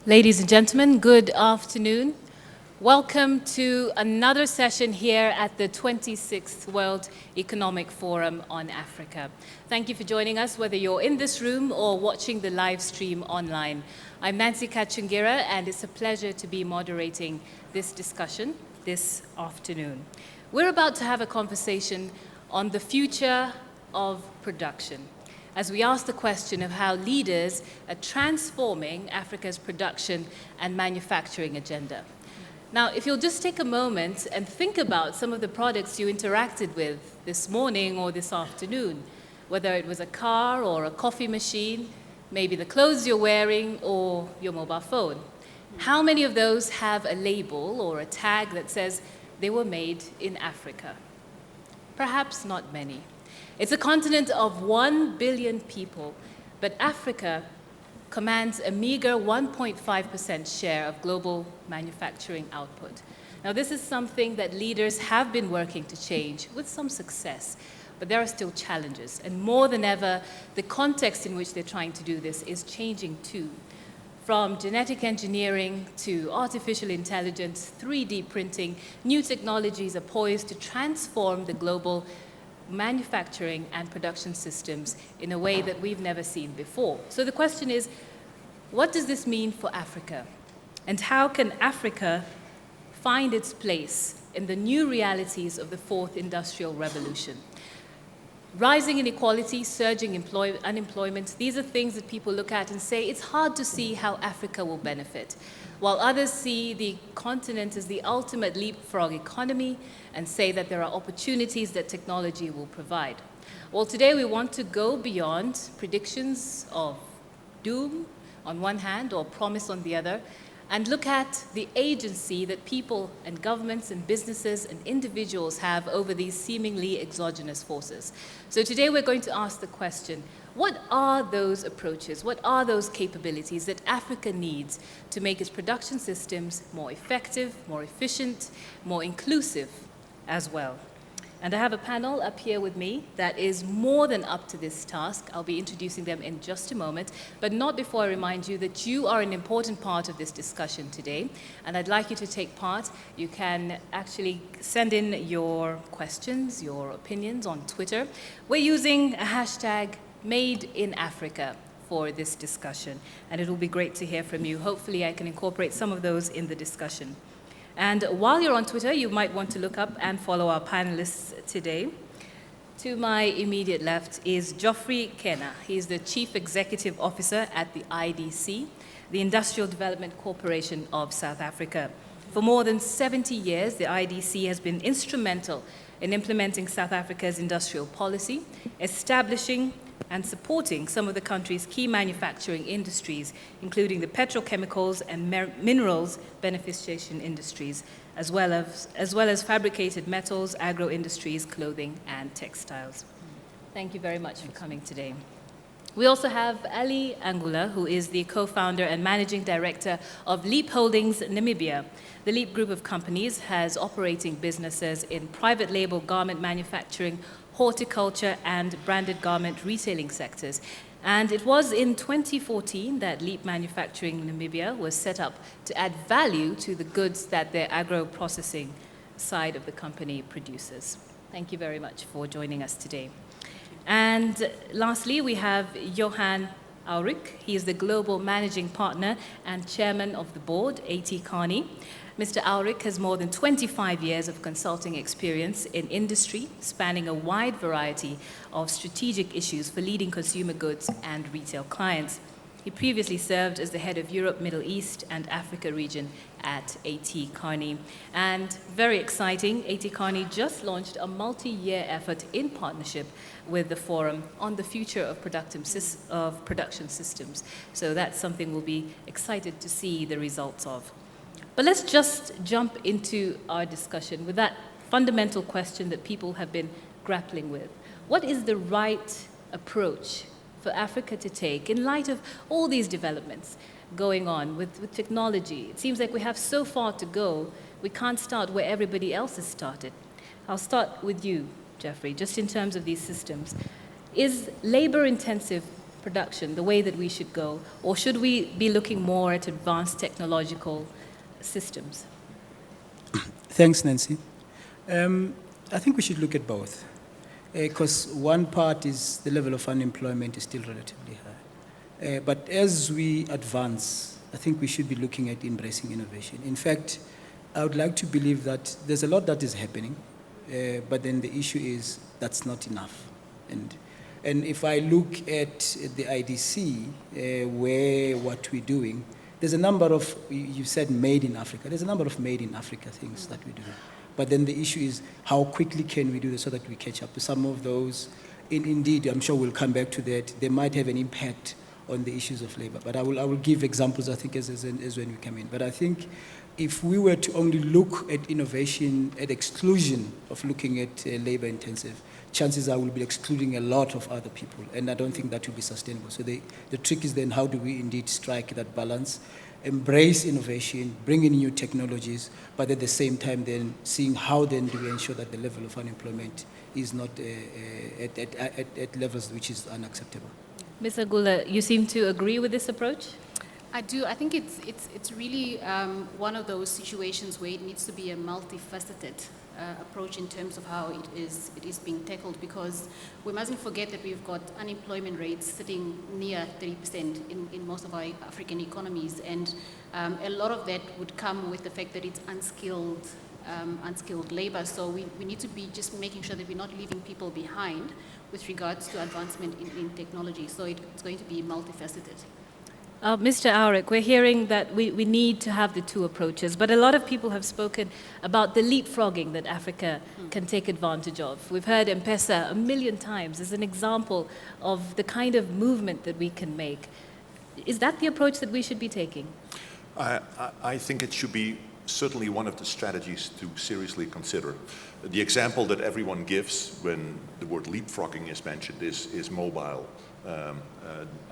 Ladies and gentlemen, good afternoon. Welcome to another session here at the 26th World Economic Forum on Africa. Thank you for joining us, whether you're in this room or watching the live stream online. I'm Nancy Kacungira, and it's a pleasure to be moderating this discussion this afternoon. We're about to have a conversation on the future of production, as we ask the question of how leaders are transforming Africa's production and manufacturing agenda. Now, if you'll just take a moment and think about some of the products you interacted with this morning or this afternoon, whether it was a car or a coffee machine, maybe the clothes you're wearing or your mobile phone. How many of those have a label or a tag that says they were made in Africa? Perhaps not many. It's a continent of 1 billion people, but Africa commands a meager 1.5% share of global manufacturing output. Now, this is something that leaders have been working to change with some success, but there are still challenges. And more than ever, the context in which they're trying to do this is changing too. From genetic engineering to artificial intelligence, 3D printing, new technologies are poised to transform the global manufacturing and production systems in a way that we've never seen before. So the question is, what does this mean for Africa? And how can Africa find its place in the new realities of the fourth industrial revolution? Rising inequality, surging unemployment, these are things that people look at and say it's hard to see how Africa will benefit, while others see the continent as the ultimate leapfrog economy and say that there are opportunities that technology will provide. Well, today we want to go beyond predictions of doom on one hand or promise on the other, and look at the agency that people and governments and businesses and individuals have over these seemingly exogenous forces. So today we're going to ask the question, what are those approaches, what are those capabilities that Africa needs to make its production systems more effective, more efficient, more inclusive as well? And I have a panel up here with me that is more than up to this task. I'll be introducing them in just a moment, but not before I remind you that you are an important part of this discussion today, and I'd like you to take part. You can actually send in your questions, your opinions on Twitter. We're using a hashtag Made in Africa for this discussion, and it will be great to hear from you. Hopefully I can incorporate some of those in the discussion. And while you're on Twitter, you might want to look up and follow our panelists today. To my immediate left is Geoffrey Qhena. He's the Chief Executive Officer at the IDC, the Industrial Development Corporation of South Africa. For more than 70 years, the IDC has been instrumental in implementing South Africa's industrial policy, establishing and supporting some of the country's key manufacturing industries, including the petrochemicals and minerals beneficiation industries, as well as fabricated metals, agro-industries, clothing, and textiles. Thank you very much for coming today. We also have Ali Angula, who is the co-founder and managing director of Leap Holdings Namibia. The Leap group of companies has operating businesses in private label garment manufacturing, horticulture, and branded garment retailing sectors. And it was in 2014 that Leap Manufacturing Namibia was set up to add value to the goods that their agro-processing side of the company produces. Thank you very much for joining us today. And lastly, we have Johan Aurik. He is the global managing partner and chairman of the board, AT Kearney. Mr. Aurik has more than 25 years of consulting experience in industry, spanning a wide variety of strategic issues for leading consumer goods and retail clients. He previously served as the head of Europe, Middle East, and Africa region at AT Kearney. And very exciting, AT Kearney just launched a multi-year effort in partnership with the Forum on the future of production systems. So that's something we'll be excited to see the results of. But let's just jump into our discussion with that fundamental question that people have been grappling with. What is the right approach for Africa to take in light of all these developments going on with technology? It seems like we have so far to go, we can't start where everybody else has started. I'll start with you, Geoffrey, just in terms of these systems. Is labor-intensive production, the way that we should go? Or should we be looking more at advanced technological systems? Thanks, Nancy. I think we should look at both, because one part is the level of unemployment is still relatively high. But as we advance, I think we should be looking at embracing innovation. In fact, I would like to believe that there's a lot that is happening, but then the issue is that's not enough. And if I look at the IDC, where what we're doing, there's a number of, you said made in Africa, there's a number of made in Africa things that we do. But then the issue is how quickly can we do this so that we catch up to some of those. Indeed, I'm sure we'll come back to that. They might have an impact on the issues of labor. But I will give examples, I think, as when we come in. But I think if we were to only look at innovation at exclusion of looking at labor intensive, chances are we'll be excluding a lot of other people. And I don't think that will be sustainable. So the trick is then how do we indeed strike that balance, embrace innovation, bring in new technologies, but at the same time then seeing how then do we ensure that the level of unemployment is not at levels which is unacceptable. Ms. Angula, you seem to agree with this approach? I do. I think it's really one of those situations where it needs to be a multifaceted approach in terms of how it is being tackled, because we mustn't forget that we've got unemployment rates sitting near 30% in most of our African economies, and a lot of that would come with the fact that it's unskilled labor. So we need to be just making sure that we're not leaving people behind with regards to advancement in technology. So it's going to be multifaceted. Mr. Aurik, we're hearing that we need to have the two approaches, but a lot of people have spoken about the leapfrogging that Africa can take advantage of. We've heard M-Pesa a million times as an example of the kind of movement that we can make. Is that the approach that we should be taking? I think it should be certainly one of the strategies to seriously consider. The example that everyone gives when the word leapfrogging is mentioned is mobile.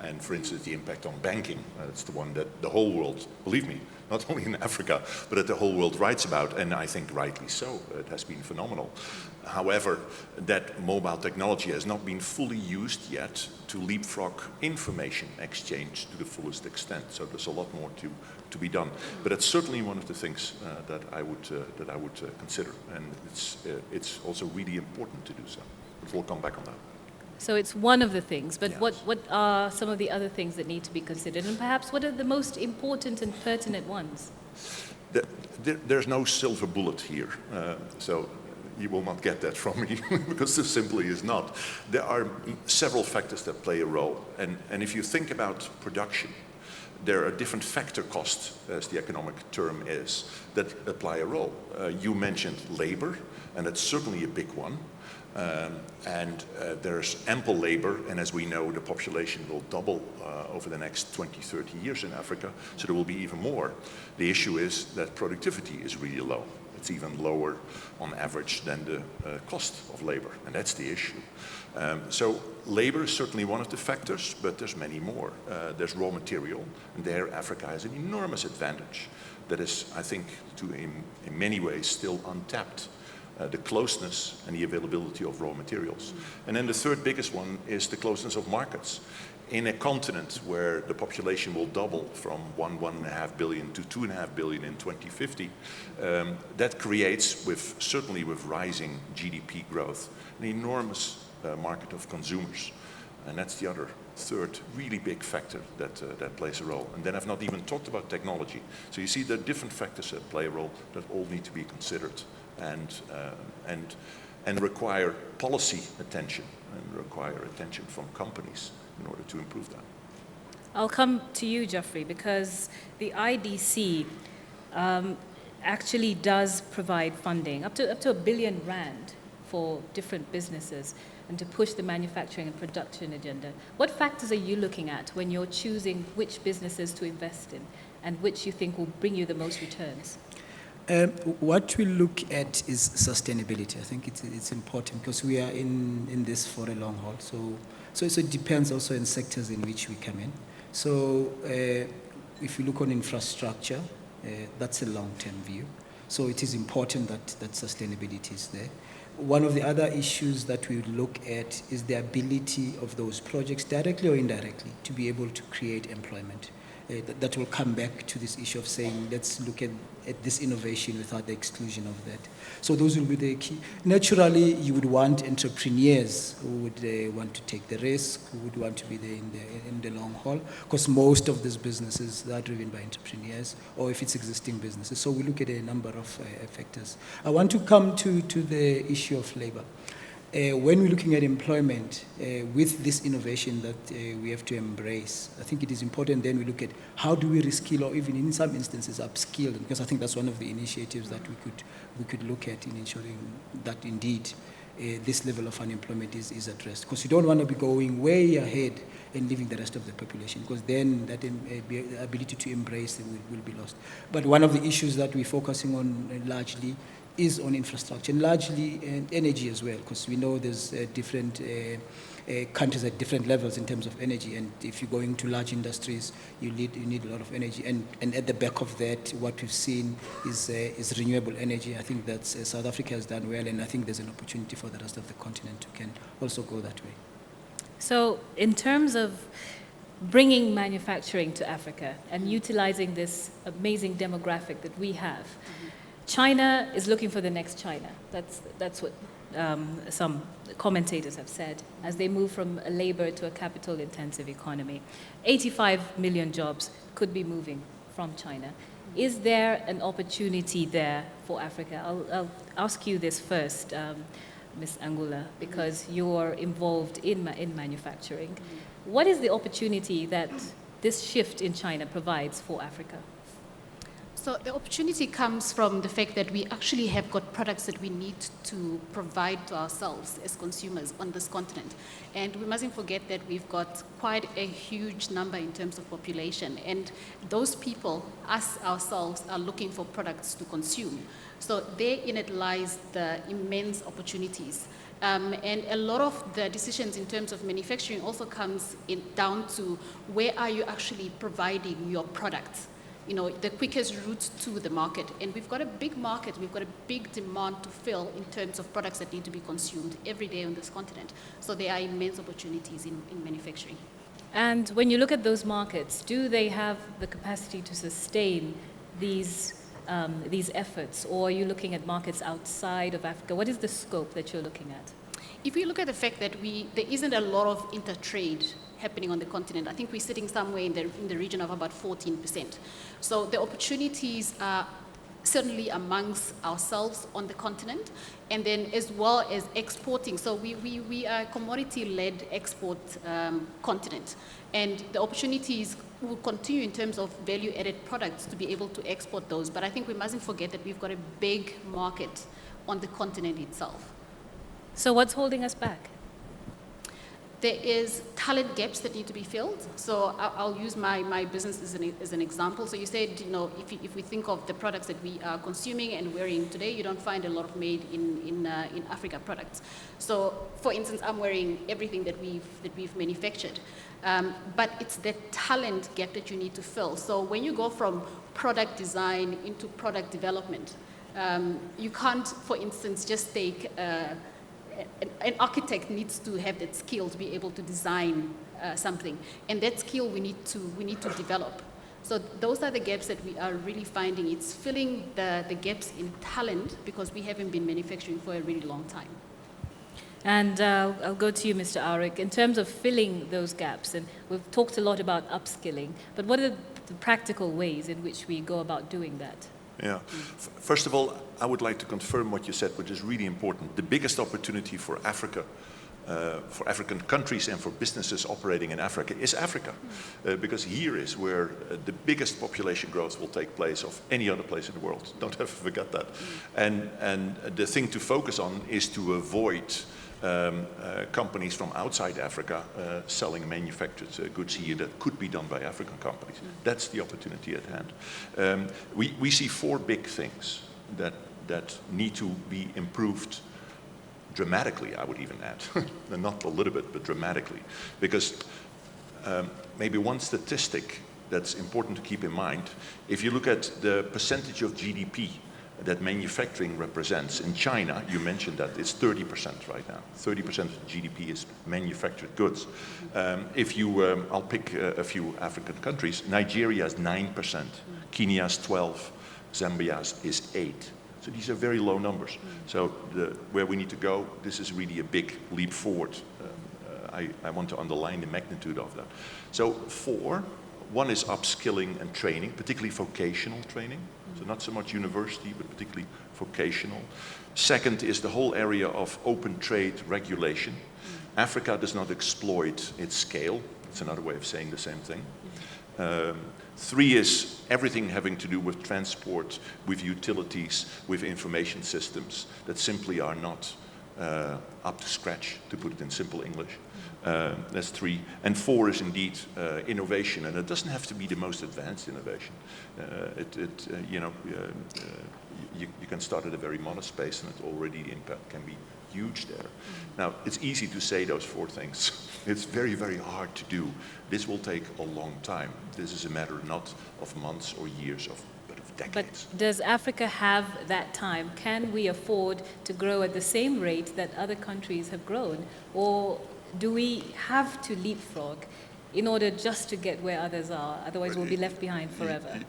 And for instance, the impact on banking. It's the one that the whole world, believe me, not only in Africa, but that the whole world writes about, and I think rightly so. It has been phenomenal. However, that mobile technology has not been fully used yet to leapfrog information exchange to the fullest extent. So there's a lot more to be done. But it's certainly one of the things that I would consider, and it's also really important to do so. But we'll come back on that. So it's one of the things, but Yes. what are some of the other things that need to be considered? And perhaps what are the most important and pertinent ones? There's no silver bullet here, so you will not get that from me, because there simply is not. There are several factors that play a role, and if you think about production, there are different factor costs, as the economic term is, that apply a role. You mentioned labor, and it's certainly a big one. There's ample labor, and as we know, the population will double over the next 20, 30 years in Africa, so there will be even more. The issue is that productivity is really low. It's even lower on average than the cost of labor, and that's the issue. So labor is certainly one of the factors, but there's many more. There's raw material, and there Africa has an enormous advantage that is, I think, in many ways still untapped. The closeness and the availability of raw materials. And then the third biggest one is the closeness of markets. In a continent where the population will double from 1.5 billion to 2.5 billion in 2050, that creates, certainly with rising GDP growth, an enormous market of consumers. And that's the other third really big factor that plays a role. And then I've not even talked about technology. So you see there are different factors that play a role that all need to be considered. And require policy attention and require attention from companies in order to improve that. I'll come to you, Geoffrey, because the IDC actually does provide funding, up to R1 billion for different businesses and to push the manufacturing and production agenda. What factors are you looking at when you're choosing which businesses to invest in and which you think will bring you the most returns? What we look at is sustainability. I think it's important because we are in this for a long haul. So it depends also in sectors in which we come in. So if you look on infrastructure, that's a long-term view. So it is important that sustainability is there. One of the other issues that we would look at is the ability of those projects, directly or indirectly, to be able to create employment. That will come back to this issue of saying, let's look at this innovation without the exclusion of that. So those will be the key. Naturally, you would want entrepreneurs who would want to take the risk, who would want to be there in the long haul, because most of these businesses are driven by entrepreneurs, or if it's existing businesses. So we look at a number of factors. I want to come to the issue of labor. When we're looking at employment, with this innovation that we have to embrace, I think it is important then we look at how do we reskill, or even in some instances upskill, because I think that's one of the initiatives that we could look at in ensuring that indeed this level of unemployment is addressed. Because you don't want to be going way ahead and leaving the rest of the population, because then that ability to embrace will be lost. But one of the issues that we're focusing on largely is on infrastructure, and largely energy as well, because we know there's different countries at different levels in terms of energy, and if you're going to large industries, you need a lot of energy, and at the back of that, what we've seen is renewable energy. I think that South Africa has done well, and I think there's an opportunity for the rest of the continent to can also go that way. So in terms of bringing manufacturing to Africa and utilizing this amazing demographic that we have, China is looking for the next China. That's what some commentators have said, as they move from a labor to a capital-intensive economy. 85 million jobs could be moving from China. Is there an opportunity there for Africa? I'll ask you this first, Ms. Angula, because you're involved in manufacturing. What is the opportunity that this shift in China provides for Africa? So the opportunity comes from the fact that we actually have got products that we need to provide to ourselves as consumers on this continent. And we mustn't forget that we've got quite a huge number in terms of population. And those people, us ourselves, are looking for products to consume. So therein it lies the immense opportunities. And a lot of the decisions in terms of manufacturing also comes down to where are you actually providing your products? You know, the quickest route to the market. And we've got a big market, we've got a big demand to fill in terms of products that need to be consumed every day on this continent. So there are immense opportunities in manufacturing. And when you look at those markets, do they have the capacity to sustain these efforts? Or are you looking at markets outside of Africa? What is the scope that you're looking at? If we look at the fact that there isn't a lot of intertrade happening on the continent, I think we're sitting somewhere in the region of about 14%. So the opportunities are certainly amongst ourselves on the continent, and then as well as exporting. So we are a commodity-led export continent, and the opportunities will continue in terms of value-added products to be able to export those. But I think we mustn't forget that we've got a big market on the continent itself. So what's holding us back? There is talent gaps that need to be filled. So I'll use my business as an example. So you said, you know, if we think of the products that we are consuming and wearing today, you don't find a lot of made in Africa products. So, for instance, I'm wearing everything that we've manufactured. But it's the talent gap that you need to fill. So when you go from product design into product development, you can't, for instance, just take an architect needs to have that skill to be able to design something, and that skill we need to develop. So those are the gaps that we are really finding. It's filling the gaps in talent because we haven't been manufacturing for a really long time. And I'll go to you, Mr. Aurik. In terms of filling those gaps, and we've talked a lot about upskilling, but what are the practical ways in which we go about doing that? Yeah. First of all, I would like to confirm what you said, which is really important. The biggest opportunity for Africa, for African countries and for businesses operating in Africa is Africa. Because here is where the biggest population growth will take place of any other place in the world. Don't ever forget that. And the thing to focus on is to avoid companies from outside Africa selling manufactured goods here that could be done by African companies. That's the opportunity at hand. We see four big things that need to be improved dramatically, I would even add. Not a little bit, but dramatically. Because maybe one statistic that's important to keep in mind, if you look at the percentage of GDP that manufacturing represents. In China, you mentioned that it's 30% right now. 30% of GDP is manufactured goods. If you, I'll pick a few African countries. Nigeria is 9%, Kenya is 12%, Zambia is 8%. So these are very low numbers. So where we need to go, this is really a big leap forward. I want to underline the magnitude of that. So 4, one is upskilling and training, particularly vocational training. So not so much university, but particularly vocational. Second is the whole area of open trade regulation. Africa does not exploit its scale. It's another way of saying the same thing. 3 is everything having to do with transport, with utilities, with information systems that simply are not up to scratch, to put it in simple English. That's 3. And 4 is indeed innovation, and it doesn't have to be the most advanced innovation. You can start at a very modest pace, and already the impact can be huge there. Now, it's easy to say those 4 things. It's very, very hard to do. This will take a long time. This is a matter not of months or years, but of decades. But does Africa have that time? Can we afford to grow at the same rate that other countries have grown? Or do we have to leapfrog in order just to get where others are? Otherwise, we'll be left behind forever.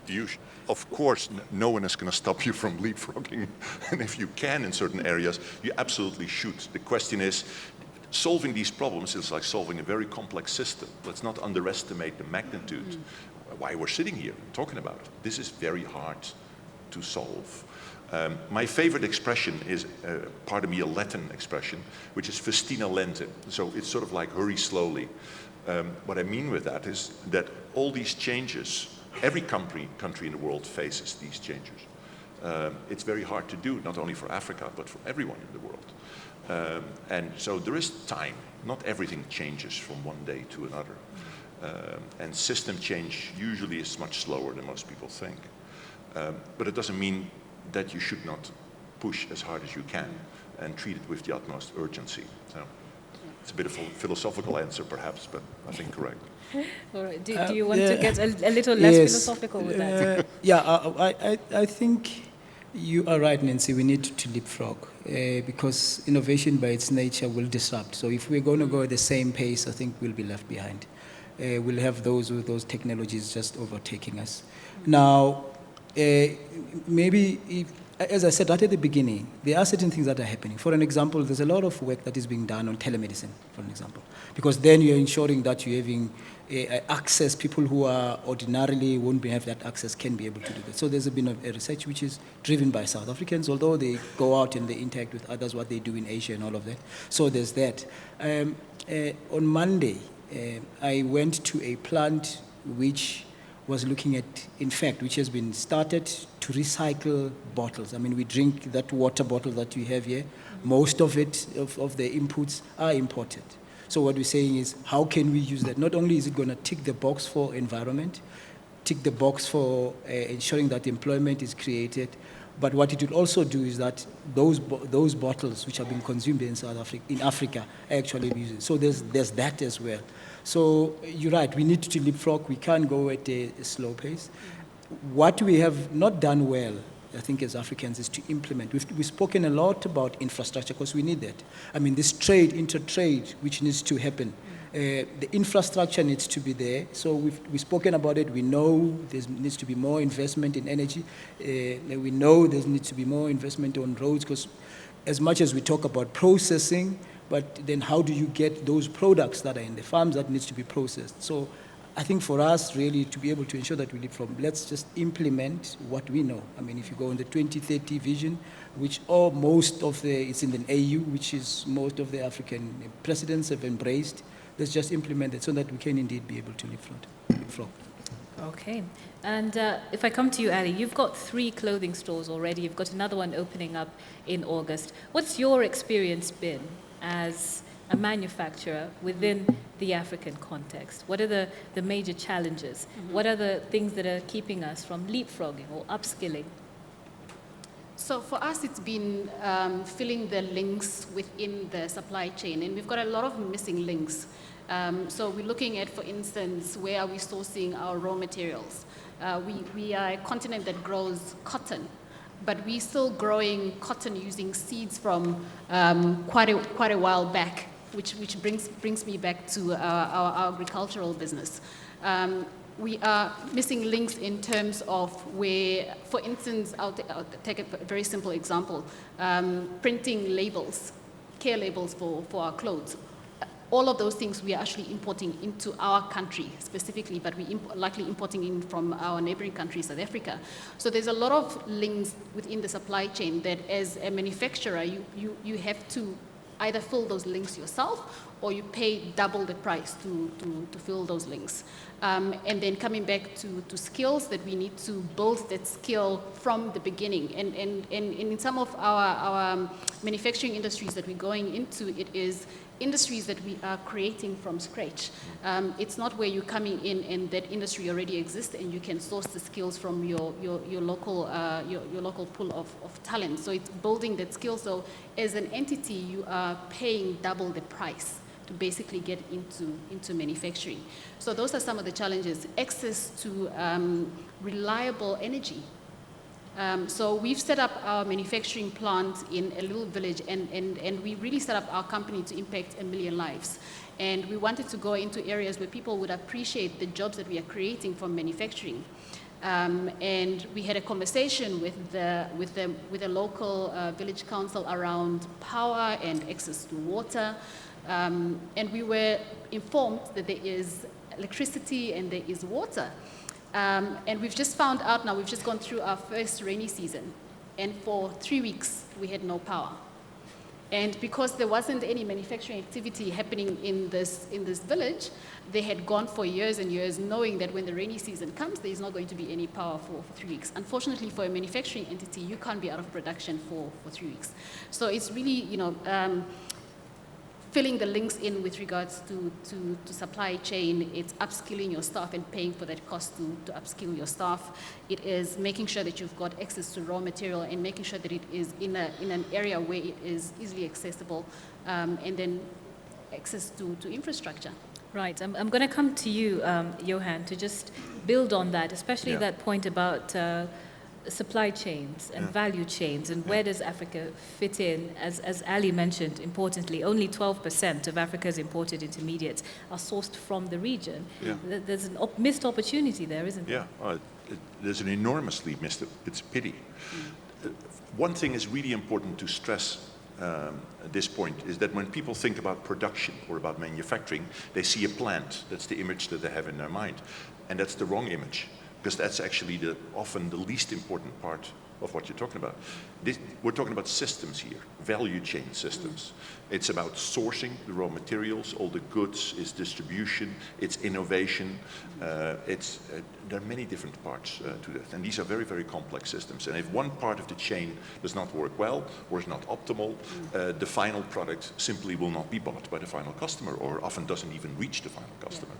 Of course, no one is going to stop you from leapfrogging. And if you can in certain areas, you absolutely should. The question is, solving these problems is like solving a very complex system. Let's not underestimate the magnitude. Why we're sitting here talking about it. This is very hard to solve. My favorite expression is, pardon me, a Latin expression, which is festina lente. So it's sort of like hurry slowly. What I mean with that is that all these changes, every country in the world faces these changes. It's very hard to do, not only for Africa, but for everyone in the world. And so there is time. Not everything changes from one day to another. And system change usually is much slower than most people think. But it doesn't mean that you should not push as hard as you can and treat it with the utmost urgency. So it's a bit of a philosophical answer, perhaps, but I think correct. All right. Do you want to get a little less philosophical with that? I think you are right, Nancy. We need to leapfrog because innovation by its nature will disrupt. So if we're going to go at the same pace, I think we'll be left behind. We'll have those technologies just overtaking us. Now, maybe, as I said right at the beginning, there are certain things that are happening. For an example, there's a lot of work that is being done on telemedicine, for an example, because then you're ensuring that you're having access, people who are ordinarily won't have that access can be able to do that. So there's been a research which is driven by South Africans, although they go out and they interact with others, what they do in Asia and all of that. So there's that. On Monday, I went to a plant which was looking at, in fact, which has been started to recycle bottles. I mean, we drink that water bottle that we have here. Most of it, of the inputs, are imported. So what we're saying is, how can we use that? Not only is it going to tick the box for environment, tick the box for ensuring that employment is created, but what it will also do is that those bottles which are being consumed in Africa are actually used. So there's that as well. So you're right, we need to leapfrog. We can't go at a slow pace. What we have not done well, I think, as Africans, is to implement. We've spoken a lot about infrastructure because we need that. I mean, this trade, inter-trade, which needs to happen. The infrastructure needs to be there. So we've spoken about it. We know there needs to be more investment in energy. We know there needs to be more investment on roads because as much as we talk about processing, but then how do you get those products that are in the farms that needs to be processed? So I think for us, really, to be able to ensure that we live from, let's just implement what we know. I mean, if you go on the 2030 vision, which it's in the AU, which is most of the African presidents have embraced, let's just implement it so that we can indeed be able to leapfrog. Okay. And if I come to you, Ali, you've got 3 clothing stores already. You've got another one opening up in August. What's your experience been as a manufacturer within the African context? What are the major challenges? What are the things that are keeping us from leapfrogging or upskilling? So for us, it's been filling the links within the supply chain, and we've got a lot of missing links. So we're looking at, for instance, where are we sourcing our raw materials? We are a continent that grows cotton, but we're still growing cotton using seeds from quite a while back, which brings me back to our agricultural business. We are missing links in terms of where, for instance, I'll take a very simple example, printing labels, care labels for our clothes. All of those things we are actually importing into our country specifically, but we likely importing in from our neighboring country, South Africa. So there's a lot of links within the supply chain that as a manufacturer, you have to either fill those links yourself or you pay double the price to fill those links. And then coming back to skills, that we need to build that skill from the beginning. And in some of our manufacturing industries that we're going into, it is industries that we are creating from scratch. It's not where you're coming in and that industry already exists and you can source the skills from your local pool of talent. So it's building that skill. So as an entity, you are paying double the price to basically get into manufacturing. So those are some of the challenges. Access to reliable energy. So we've set up our manufacturing plant in a little village, and we really set up our company to impact 1 million lives. And we wanted to go into areas where people would appreciate the jobs that we are creating from manufacturing. And we had a conversation with the local village council around power and access to water. And we were informed that there is electricity and there is water. And we've just found out now, we've just gone through our first rainy season, and for 3 weeks we had no power. And because there wasn't any manufacturing activity happening in this village, they had gone for years and years knowing that when the rainy season comes, there is not going to be any power for 3 weeks. Unfortunately, for a manufacturing entity, you can't be out of production for 3 weeks. So it's really, filling the links in with regards to supply chain. It's upskilling your staff and paying for that cost to upskill your staff. It is making sure that you've got access to raw material and making sure that it is in an area where it is easily accessible, and then access to infrastructure. Right. I'm going to come to you, Johan, to just build on that, especially that point about supply chains and value chains, and where does Africa fit in? As Ali mentioned, importantly, only 12% of Africa's imported intermediates are sourced from the region. There's a missed opportunity there, isn't there? Yeah, there's an enormously missed, it's a pity. One thing is really important to stress at this point is that when people think about production or about manufacturing, they see a plant. That's the image that they have in their mind. And that's the wrong image, because that's actually often the least important part of what you're talking about. We're talking about systems here, value chain systems. It's about sourcing the raw materials, all the goods, it's distribution, it's innovation. There are many different parts to that. And these are very, very complex systems. And if one part of the chain does not work well or is not optimal, the final product simply will not be bought by the final customer, or often doesn't even reach the final customer.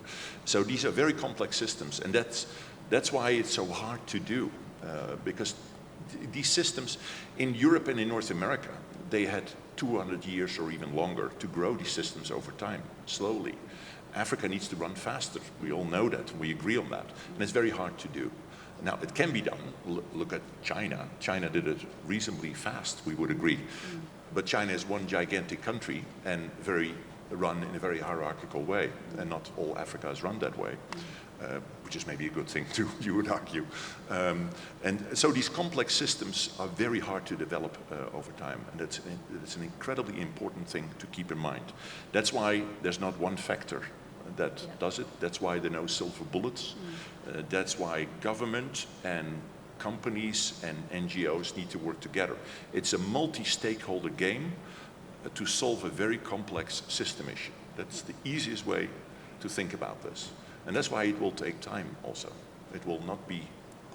So these are very complex systems. And that's why it's so hard to do, because these systems in Europe and in North America, they had 200 years or even longer to grow these systems over time, slowly. Africa needs to run faster. We all know that. We agree on that. And it's very hard to do. Now, it can be done. Look at China. China did it reasonably fast, we would agree. But China is one gigantic country and run in a very hierarchical way. And not all Africa is run that way. Which is maybe a good thing too, you would argue. And so these complex systems are very hard to develop over time, and it's an incredibly important thing to keep in mind. That's why there's not one factor that does it. That's why there are no silver bullets. That's why government and companies and NGOs need to work together. It's a multi-stakeholder game to solve a very complex system issue. That's the easiest way to think about this. And that's why it will take time also. It will not be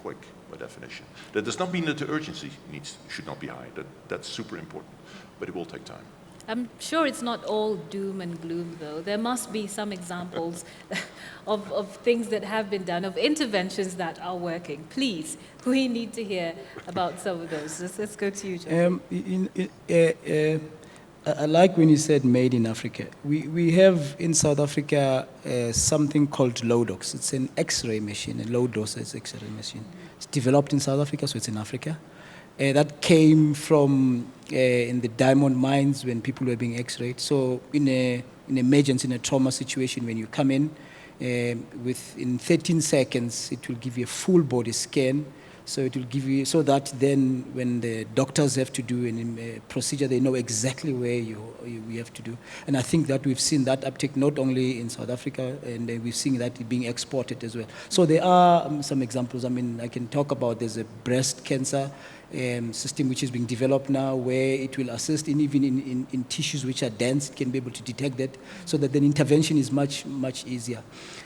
quick, by definition. That does not mean that the urgency should not be high. That's super important, but it will take time. I'm sure it's not all doom and gloom, though. There must be some examples of things that have been done, of interventions that are working. Please, we need to hear about some of those. Let's go to you, Geoffrey. I like when you said made in Africa. We have in South Africa something called Lodox. It's an X-ray machine, a low dosage X-ray machine. It's developed in South Africa, so it's in Africa. That came from in the diamond mines when people were being x-rayed. So in an emergency, in a trauma situation, when you come in, within 13 seconds, it will give you a full body scan. So it will give you, so that then when the doctors have to do a procedure, they know exactly where you have to do. And I think that we've seen that uptake not only in South Africa, and we've seen that being exported as well. So there are some examples. I mean, I can talk about, there's a breast cancer system which is being developed now, where it will assist even in tissues which are dense, it can be able to detect that, so that then intervention is much, much easier.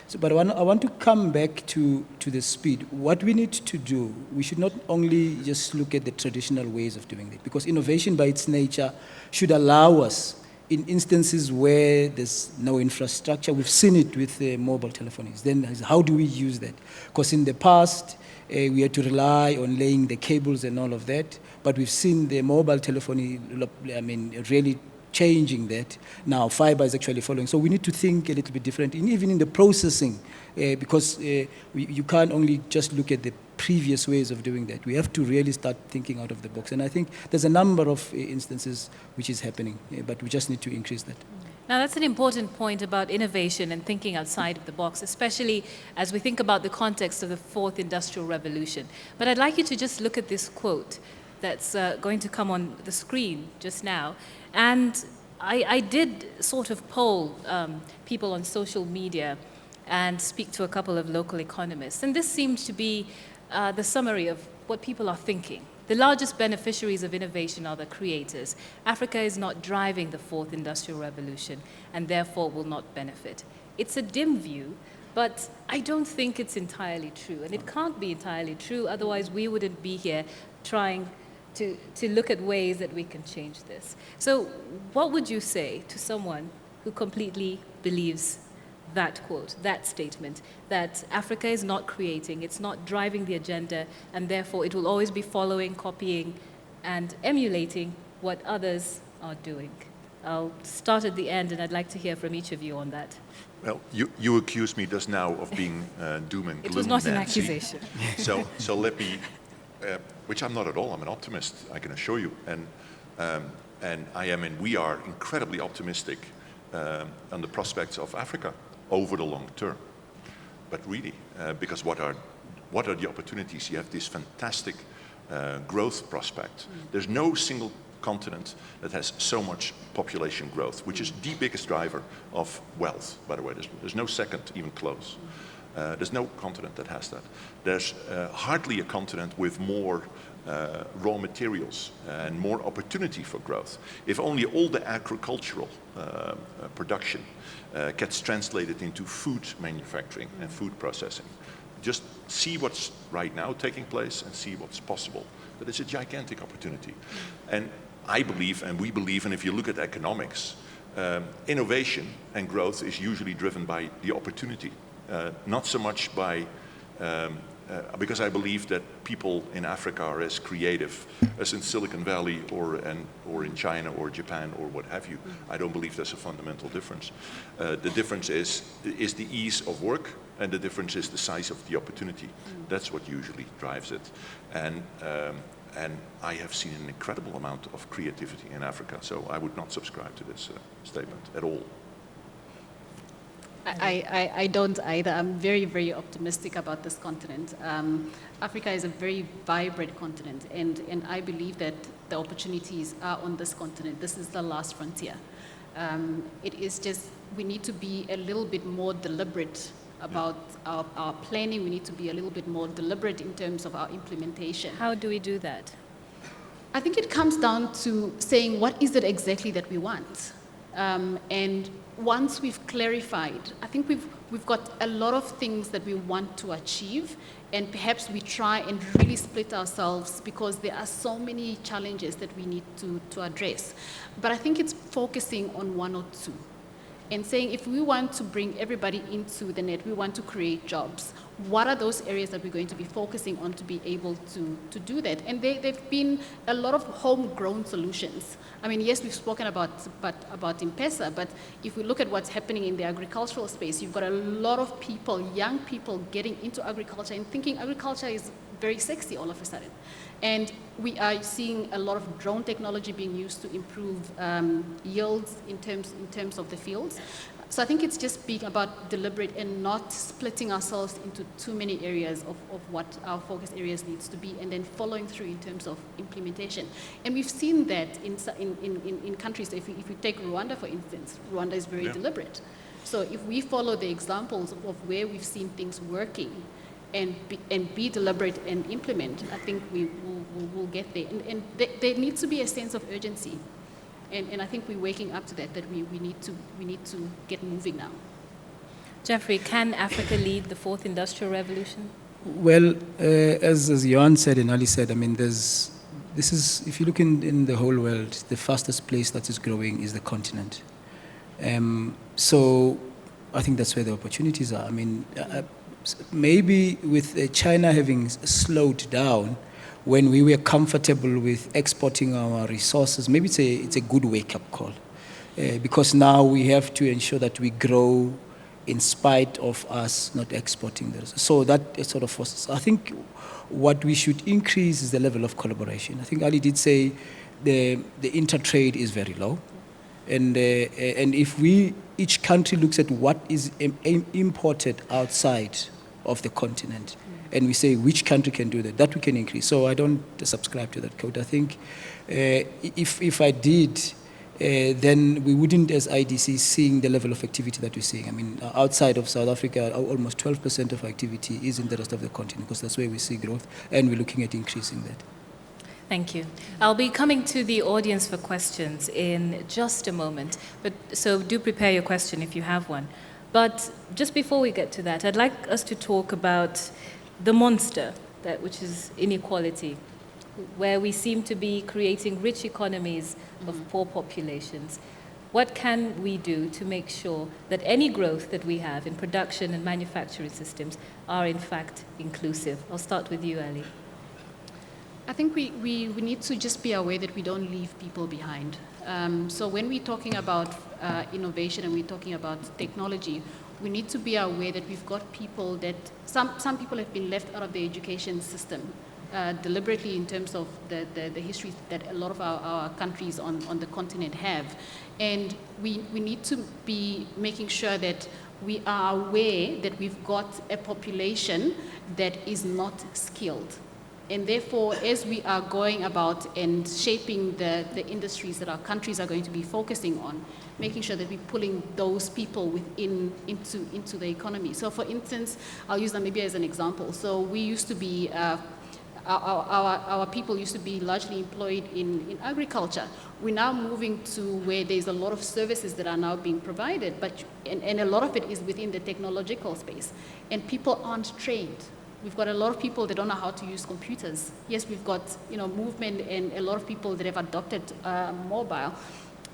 So, but I want to come back to the speed. What we need to do, we should not only just look at the traditional ways of doing it, because innovation by its nature should allow us, in instances where there's no infrastructure, we've seen it with mobile telephonies, then how do we use that? Because in the past, we had to rely on laying the cables and all of that, but we've seen the mobile telephony, I mean, really changing that. Now fiber is actually following. So we need to think a little bit different, even in the processing, because you can't only just look at the previous ways of doing that. We have to really start thinking out of the box. And I think there's a number of instances which is happening, but we just need to increase that. Now, that's an important point about innovation and thinking outside of the box, especially as we think about the context of the fourth industrial revolution. But I'd like you to just look at this quote that's going to come on the screen just now. And I did sort of poll people on social media and speak to a couple of local economists. And this seems to be the summary of what people are thinking. The largest beneficiaries of innovation are the creators. Africa is not driving the fourth industrial revolution and therefore will not benefit. It's a dim view, but I don't think it's entirely true. And it can't be entirely true, otherwise we wouldn't be here trying to look at ways that we can change this. So what would you say to someone who completely believes that quote, that statement, that Africa is not creating, it's not driving the agenda, and therefore it will always be following, copying, and emulating what others are doing? I'll start at the end, and I'd like to hear from each of you on that. Well, you accused me just now of being doom and gloom, It was not an Nancy. accusation. So let me, which I'm not at all. I'm an optimist, I can assure you, and I am, and we are incredibly optimistic on the prospects of Africa over the long term. But really, because what are the opportunities? You have this fantastic growth prospect. There's no single continent that has so much population growth, which is the biggest driver of wealth, by the way. There's no second even close. There's no continent that has that. There's hardly a continent with more raw materials and more opportunity for growth. If only all the agricultural production gets translated into food manufacturing and food processing. Just see what's right now taking place and see what's possible. But it's a gigantic opportunity. And I believe, and we believe, and if you look at economics, innovation and growth is usually driven by the opportunity, not so much by because I believe that people in Africa are as creative as in Silicon Valley or in China or Japan or what have you. I don't believe there's a fundamental difference. The difference is the ease of work, and the difference is the size of the opportunity. That's what usually drives it. And I have seen an incredible amount of creativity in Africa, so I would not subscribe to this statement at all. I don't either. I'm very, very optimistic about this continent. Africa is a very vibrant continent, and I believe that the opportunities are on this continent. This is the last frontier. It is just, we need to be a little bit more deliberate about our planning. We need to be a little bit more deliberate in terms of our implementation. How do we do that? I think it comes down to saying, what is it exactly that we want? And once we've clarified, I think we've got a lot of things that we want to achieve, and perhaps we try and really split ourselves because there are so many challenges that we need to address. But I think it's focusing on one or two and saying, if we want to bring everybody into the net, we want to create jobs, what are those areas that we're going to be focusing on to be able to do that? And they've been a lot of homegrown solutions. I mean, yes, we've spoken about M-Pesa, but if we look at what's happening in the agricultural space, you've got a lot of people, young people, getting into agriculture and thinking agriculture is very sexy all of a sudden. And we are seeing a lot of drone technology being used to improve yields in terms of the fields. So I think it's just being about deliberate and not splitting ourselves into too many areas of what our focus areas needs to be, and then following through in terms of implementation. And we've seen that in countries. So if you take Rwanda, for instance, Rwanda is very deliberate. So if we follow the examples of where we've seen things working and be deliberate and implement, I think we'll get there. And there needs to be a sense of urgency. And I think we're waking up to that we need to get moving now. Geoffrey, can Africa lead the fourth industrial revolution? Well, as Johan said and Ali said, I mean, this is, if you look in the whole world, the fastest place that is growing is the continent. So I think that's where the opportunities are. I mean, maybe with China having slowed down, when we were comfortable with exporting our resources, maybe it's a good wake-up call. Because now we have to ensure that we grow in spite of us not exporting those. So that sort of forces. I think what we should increase is the level of collaboration. I think Ali did say the intertrade is very low. And if each country looks at what is imported outside of the continent, and we say which country can do that we can increase. So I don't subscribe to that code. I think if I did, then we wouldn't, as IDC, seeing the level of activity that we're seeing. I mean, outside of South Africa, almost 12% of activity is in the rest of the continent, because that's where we see growth, and we're looking at increasing that. Thank you. I'll be coming to the audience for questions in just a moment, so do prepare your question if you have one. But just before we get to that, I'd like us to talk about the monster, which is inequality, where we seem to be creating rich economies of poor populations. What can we do to make sure that any growth that we have in production and manufacturing systems are in fact inclusive? I'll start with you, Ali. I think we need to just be aware that we don't leave people behind. So when we're talking about innovation and we're talking about technology, we need to be aware that we've got people that, some people have been left out of the education system deliberately in terms of the history that a lot of our countries on the continent have. And we need to be making sure that we are aware that we've got a population that is not skilled. And therefore, as we are going about and shaping the industries that our countries are going to be focusing on, making sure that we're pulling those people into the economy. So for instance, I'll use Namibia as an example. So we used to be, our people used to be largely employed in agriculture. We're now moving to where there's a lot of services that are now being provided, and a lot of it is within the technological space. And people aren't trained. We've got a lot of people that don't know how to use computers. Yes, we've got movement and a lot of people that have adopted mobile,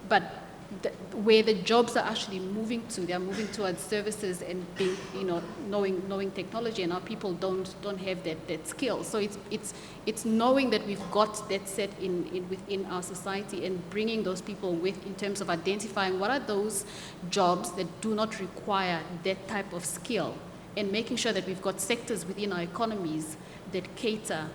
but where the jobs are actually moving to, they are moving towards services and being, knowing technology, and our people don't have that skill. So it's knowing that we've got that set within our society and bringing those people in terms of identifying what are those jobs that do not require that type of skill, and making sure that we've got sectors within our economies that cater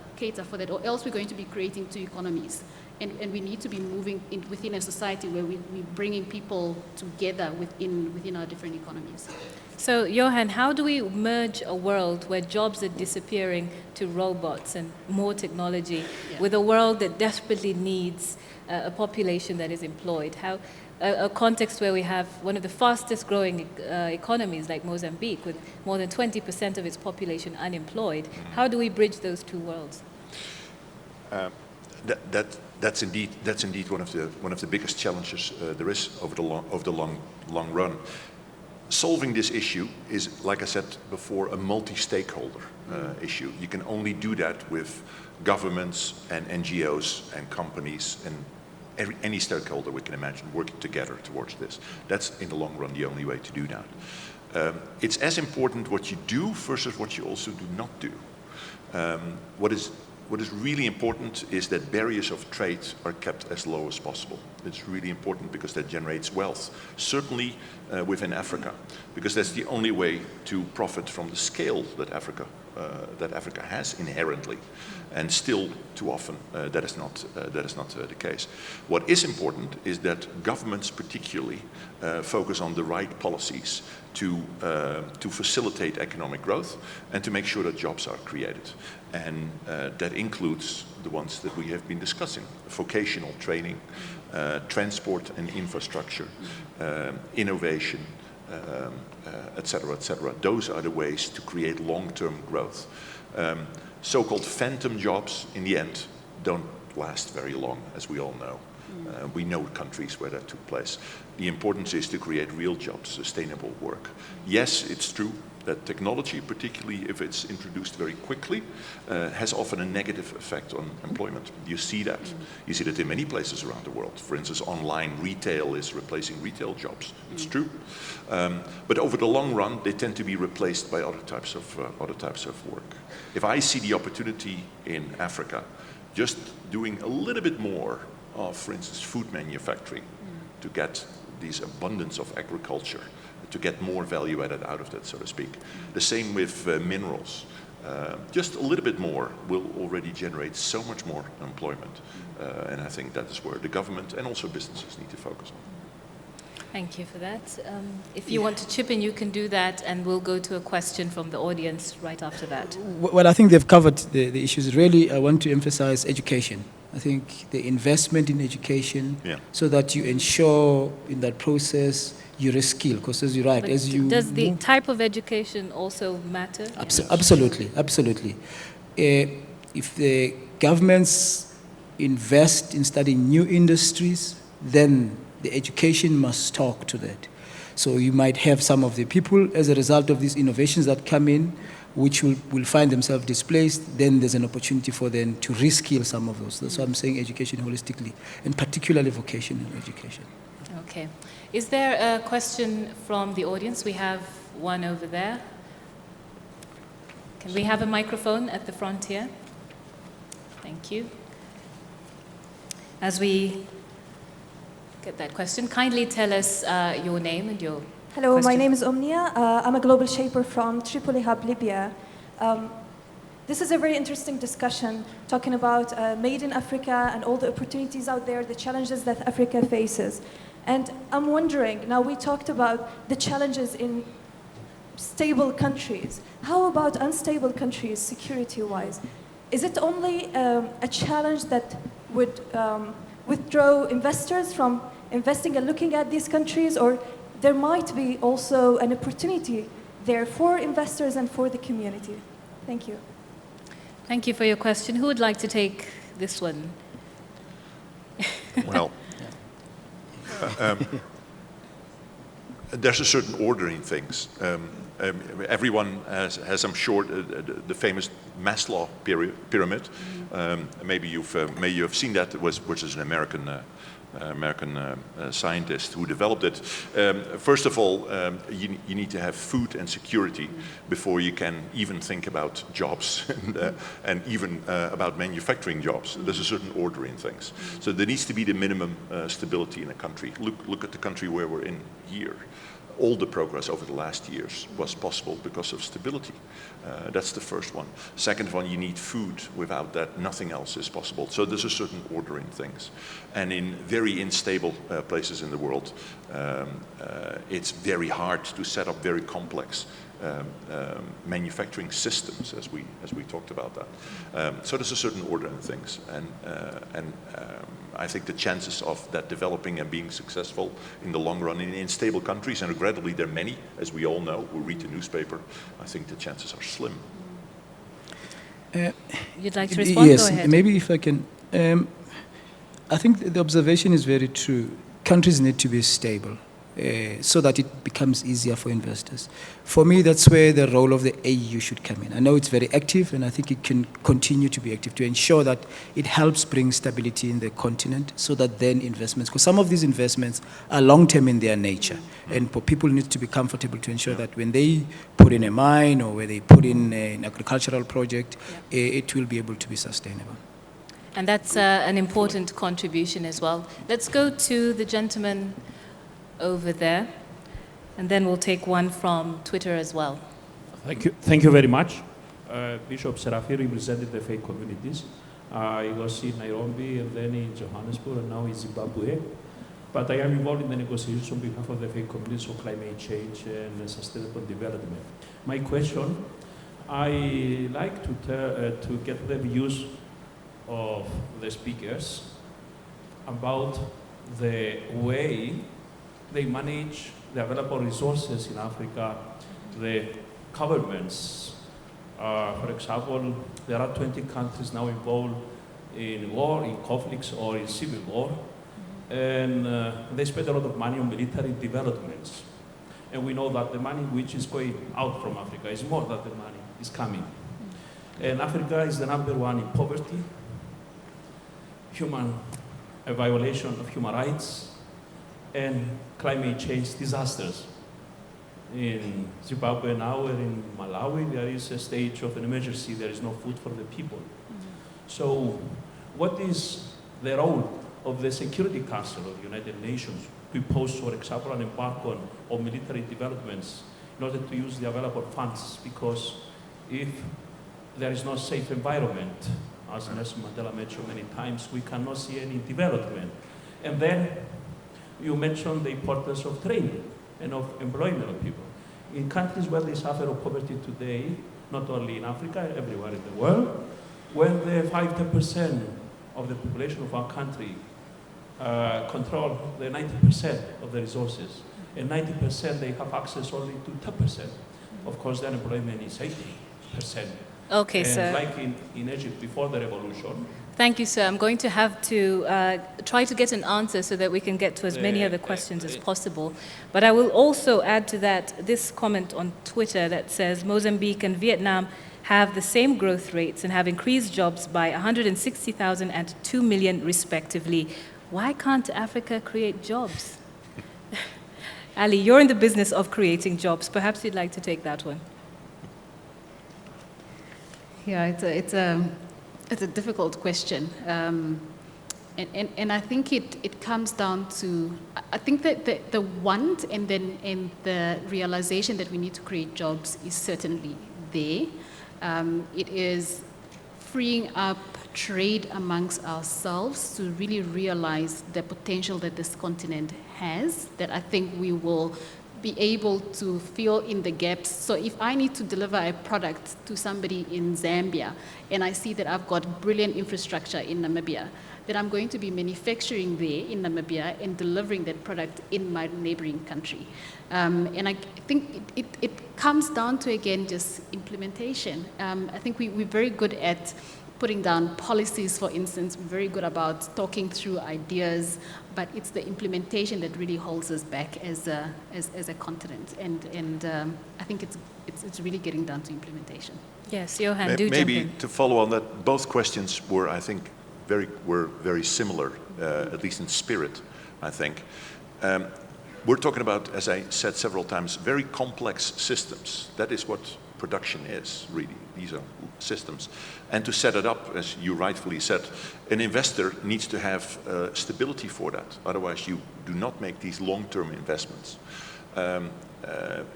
for that, or else we're going to be creating two economies. And we need to be moving within a society where we're bringing people together within our different economies. So, Johan, how do we merge a world where jobs are disappearing to robots and more technology with a world that desperately needs a population that is employed? A context where we have one of the fastest growing economies like Mozambique, with more than 20% of its population unemployed. How do we bridge those two worlds? That's indeed one of the biggest challenges there is over the long run. Solving this issue is, like I said before, a multi-stakeholder issue. You can only do that with governments and NGOs and companies and any stakeholder we can imagine working together towards this. That's, in the long run, the only way to do that. It's as important what you do versus what you also do not do. What is really important is that barriers of trade are kept as low as possible. It's really important because that generates wealth, certainly within Africa, because that's the only way to profit from the scale that Africa that Africa has inherently, and still too often that is not the case. What is important is that governments particularly focus on the right policies to facilitate economic growth and to make sure that jobs are created. And that includes the ones that we have been discussing: vocational training, transport and infrastructure, innovation, et cetera, et cetera. Those are the ways to create long-term growth. So-called phantom jobs, in the end, don't last very long, as we all know. We know countries where that took place. The importance is to create real jobs, sustainable work. Yes, it's true that technology, particularly if it's introduced very quickly, has often a negative effect on employment. You see that. You see that in many places around the world. For instance, online retail is replacing retail jobs. It's true. But over the long run, they tend to be replaced by other types of work. If I see the opportunity in Africa, just doing a little bit more of, for instance, food manufacturing, to get this abundance of agriculture, to get more value added out of that, so to speak. The same with minerals. Just a little bit more will already generate so much more employment. And I think that is where the government and also businesses need to focus on. Thank you for that. If you want to chip in, you can do that, and we'll go to a question from the audience right after that. Well, I think they've covered the issues. Really, I want to emphasize education. I think the investment in education, so that you ensure in that process you reskill, because as you're right, But as you does the type of education also matter? Absolutely, absolutely. If the governments invest in studying new industries, then the education must talk to that. So you might have some of the people, as a result of these innovations that come in, which will find themselves displaced. Then there's an opportunity for them to reskill some of those. That's why I'm saying education holistically, and particularly vocational education. Okay. Is there a question from the audience? We have one over there. Can we have a microphone at the front here? Thank you. As we get that question, kindly tell us your name and your Hello, question. my name is Omnia. I'm a global shaper from Tripoli Hub, Libya. This is a very interesting discussion, talking about made in Africa and all the opportunities out there, the challenges that Africa faces. And I'm wondering, now we talked about the challenges in stable countries. How about unstable countries, security-wise? Is it only a challenge that would withdraw investors from investing and looking at these countries, or there might be also an opportunity there for investors and for the community? Thank you. Thank you for your question. Who would like to take this one? Well, there's a certain order in things. Everyone has, I'm sure, the famous Maslow pyramid. Maybe you have seen that, which is an American scientist who developed it. First of all, you need to have food and security before you can even think about jobs and even about manufacturing jobs. There's a certain order in things. So there needs to be the minimum stability in a country. Look at the country where we're in here. All the progress over the last years was possible because of stability. That's the first one. Second one, you need food. Without that, nothing else is possible. So there's a certain order in things. And in very unstable places in the world, it's very hard to set up very complex manufacturing systems, as we talked about that. So there's a certain order in things, and I think the chances of that developing and being successful in the long run in stable countries, and regrettably there are many, as we all know, who read the newspaper, I think the chances are slim. You'd like to respond? Yes, Go ahead. maybe if I can. I think the observation is very true. Countries need to be stable so that it becomes easier for investors. For me, that's where the role of the AU should come in. I know it's very active, and I think it can continue to be active to ensure that it helps bring stability in the continent so that then investments, because some of these investments are long-term in their nature, and people need to be comfortable to ensure that when they put in a mine or where they put in an agricultural project, it will be able to be sustainable. And that's an important contribution as well. Let's go to the gentleman over there, and then we'll take one from Twitter as well. Thank you very much. Bishop Serafi represented the faith communities. He was in Nairobi and then in Johannesburg and now in Zimbabwe. But I am involved in the negotiations on behalf of the faith communities on climate change and sustainable development. My question, I like to get the views of the speakers about the way they manage the available resources in Africa, the governments. For example, there are 20 countries now involved in war, in conflicts, or in civil war, and they spend a lot of money on military developments. And we know that the money which is going out from Africa is more than the money is coming. And Africa is the #1 in poverty, a violation of human rights, and climate change disasters. In Zimbabwe now and in Malawi, there is a stage of an emergency. There is no food for the people. So what is the role of the Security Council of the United Nations to impose, for example, an embargo on military developments in order to use the available funds? Because if there is no safe environment, as Nelson Mandela mentioned many times, we cannot see any development. And then you mentioned the importance of training and of employment of people. In countries where they suffer of poverty today, not only in Africa, everywhere in the world, when the 5–10% of the population of our country control the 90% of the resources, and 90% they have access only to 10%. Of course, the unemployment is 80%. Okay, and sir. like in Egypt before the revolution. Thank you, sir. I'm going to have to try to get an answer so that we can get to as many other questions as possible. But I will also add to that this comment on Twitter that says Mozambique and Vietnam have the same growth rates and have increased jobs by 160,000 and 2 million respectively. Why can't Africa create jobs? Ali, you're in the business of creating jobs. Perhaps you'd like to take that one. Yeah, it's a difficult question. And I think it comes down to, I think that the want and the realization that we need to create jobs is certainly there. It is freeing up trade amongst ourselves to really realize the potential that this continent has, that I think we will be able to fill in the gaps. So if I need to deliver a product to somebody in Zambia and I see that I've got brilliant infrastructure in Namibia, then I'm going to be manufacturing there in Namibia and delivering that product in my neighboring country. And I think it comes down to, again, just implementation. I think we're very good at putting down policies, for instance. We're very good about talking through ideas, but it's the implementation that really holds us back as a continent. And I think it's really getting down to implementation. Yes, Johan, do jump maybe in. to follow on that, both questions were, I think, very similar, at least in spirit, I think. We're talking about, as I said several times, very complex systems. That is what production is, really. These are systems. And to set it up, as you rightfully said, an investor needs to have stability for that. Otherwise, you do not make these long-term investments.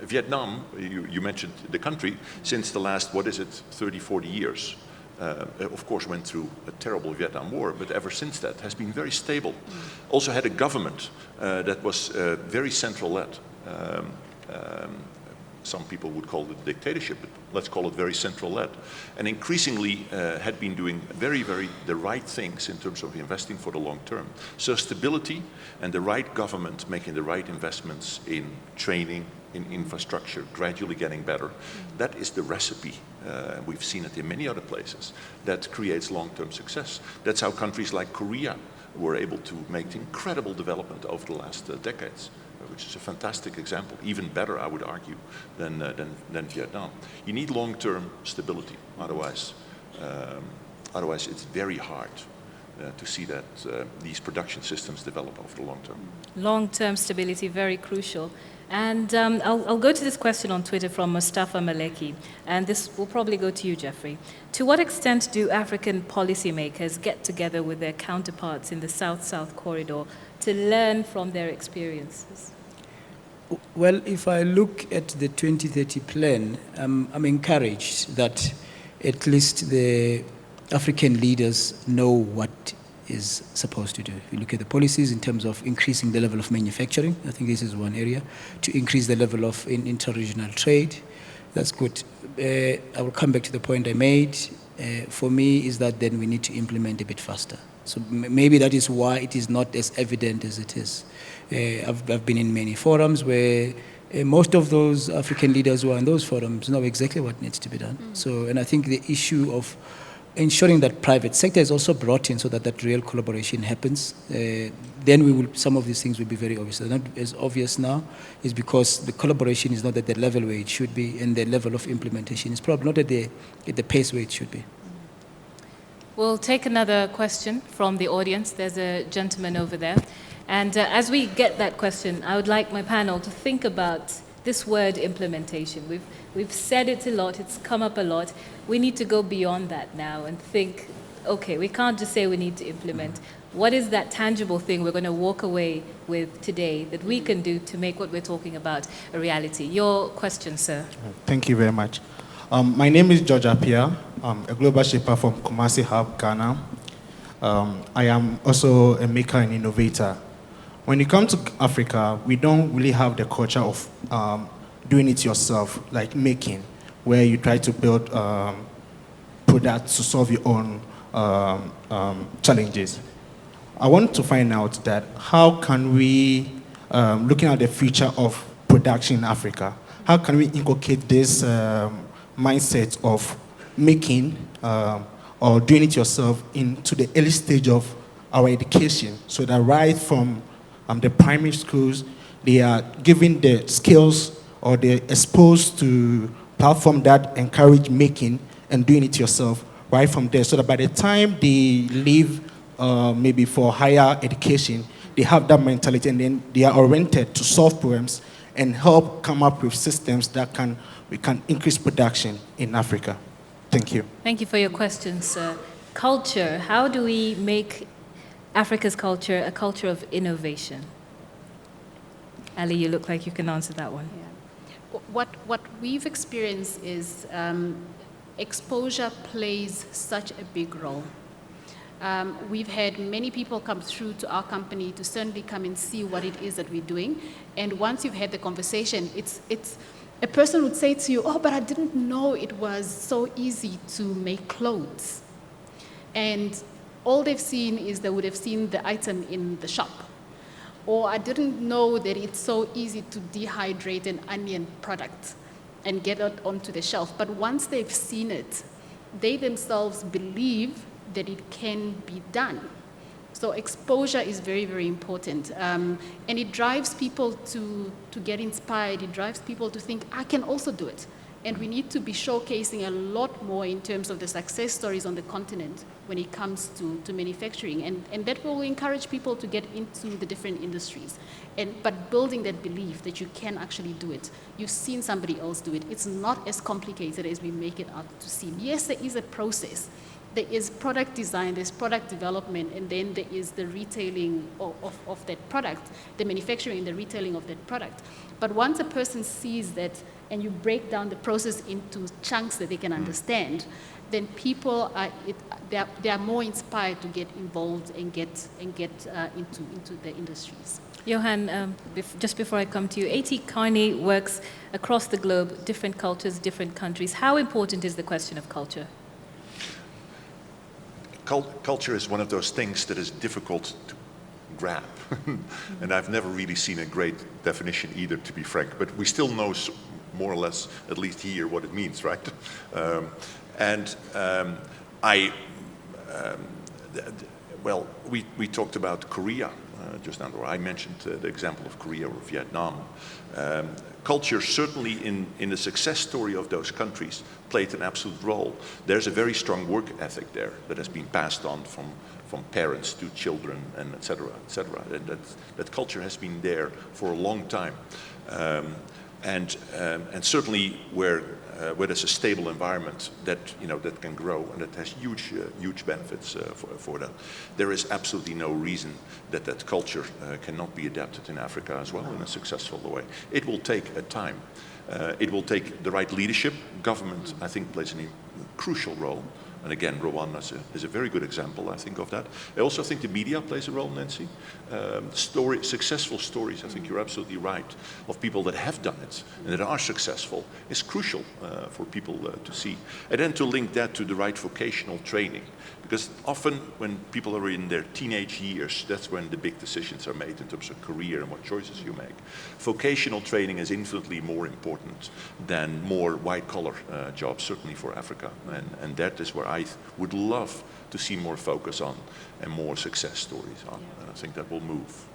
Vietnam, you mentioned the country, since the last, 30, 40 years, of course went through a terrible Vietnam War, but ever since that has been very stable. Also had a government that was very central-led. Some people would call it dictatorship, but let's call it very central-led. And increasingly had been doing very the right things in terms of investing for the long term. So stability and the right government making the right investments in training, in infrastructure, gradually getting better. That is the recipe. We've seen it in many other places. That creates long-term success. That's how countries like Korea were able to make incredible development over the last decades, which is a fantastic example, even better, I would argue, than Vietnam. You need long-term stability, otherwise it's very hard to see that these production systems develop over the long term. Long-term stability, very crucial. And I'll go to this question on Twitter from Mustafa Maleki, and this will probably go to you, Geoffrey. To what extent do African policymakers get together with their counterparts in the South-South corridor to learn from their experiences? Well, if I look at the 2030 plan, I'm encouraged that at least the African leaders know what is supposed to do. If you look at the policies in terms of increasing the level of manufacturing, I think this is one area, to increase the level of inter-regional trade. That's good. I will come back to the point I made. For me, is that then we need to implement a bit faster. So maybe that is why it is not as evident as it is. I've been in many forums where most of those African leaders who are in those forums know exactly what needs to be done. So, and I think the issue of ensuring that private sector is also brought in so that that real collaboration happens, then some of these things will be very obvious. They're not as obvious now is because the collaboration is not at the level where it should be, and the level of implementation is probably not at the pace where it should be. We'll take another question from the audience. There's a gentleman over there. And as we get that question, I would like my panel to think about this word implementation. We've said it a lot, it's come up a lot. We need to go beyond that now and think, okay, we can't just say we need to implement. What is that tangible thing we're going to walk away with today that we can do to make what we're talking about a reality? Your question, sir. Thank you very much. My name is George Apia. I'm a global shaper from Kumasi Hub, Ghana. I am also a maker and innovator. When it comes to Africa, we don't really have the culture of doing it yourself, like making, where you try to build products to solve your own challenges. I want to find out that how can we, looking at the future of production in Africa, how can we inculcate this mindset of making or doing it yourself into the early stage of our education, so that right from the primary schools, they are given the skills or they're exposed to platforms that encourage making and doing it yourself right from there, so that by the time they leave maybe for higher education, they have that mentality and then they are oriented to solve problems and help come up with systems that we can increase production in Africa. Thank you. Thank you for your question, sir. Culture, how do we make Africa's culture a culture of innovation? Ali, you look like you can answer that one. Yeah. What we've experienced is exposure plays such a big role. We've had many people come through to our company to certainly come and see what it is that we're doing. And once you've had the conversation, it's a person would say to you, oh, but I didn't know it was so easy to make clothes. And all they've seen is they would have seen the item in the shop. Or I didn't know that it's so easy to dehydrate an onion product and get it onto the shelf. But once they've seen it, they themselves believe that it can be done. So exposure is very, very important. And it drives people to get inspired. It drives people to think, I can also do it. And we need to be showcasing a lot more in terms of the success stories on the continent when it comes to manufacturing. And that will encourage people to get into the different industries. But building that belief that you can actually do it. You've seen somebody else do it. It's not as complicated as we make it out to seem. Yes, there is a process. There is product design, there's product development, and then there is the retailing of that product, the manufacturing and the retailing of that product. But once a person sees that and you break down the process into chunks that they can understand, then people they are more inspired to get involved and get into the industries. Johan, just before I come to you, AT Kearney works across the globe, different cultures, different countries. How important is the question of culture? Culture is one of those things that is difficult to grab. And I've never really seen a great definition either, to be frank, but we still know more or less, at least here, what it means, right? We talked about Korea just now, or I mentioned the example of Korea or Vietnam. Culture, certainly in the success story of those countries, played an absolute role. There's a very strong work ethic there that has been passed on from parents to children, and et cetera, et cetera. And that culture has been there for a long time. And certainly where there's a stable environment that can grow and that has huge benefits for that, there is absolutely no reason that culture cannot be adapted in Africa as well in a successful way. It will take a time. It will take the right leadership. Government, I think, plays crucial role. And again, Rwanda is a very good example, I think, of that. I also think the media plays a role, Nancy. Successful stories, I think you're absolutely right, of people that have done it and that are successful is crucial for people to see. And then to link that to the right vocational training. Because often when people are in their teenage years, that's when the big decisions are made in terms of career and what choices you make. Vocational training is infinitely more important than more white-collar jobs, certainly for Africa. And that is where I would love to see more focus on and more success stories on. And I think that will move.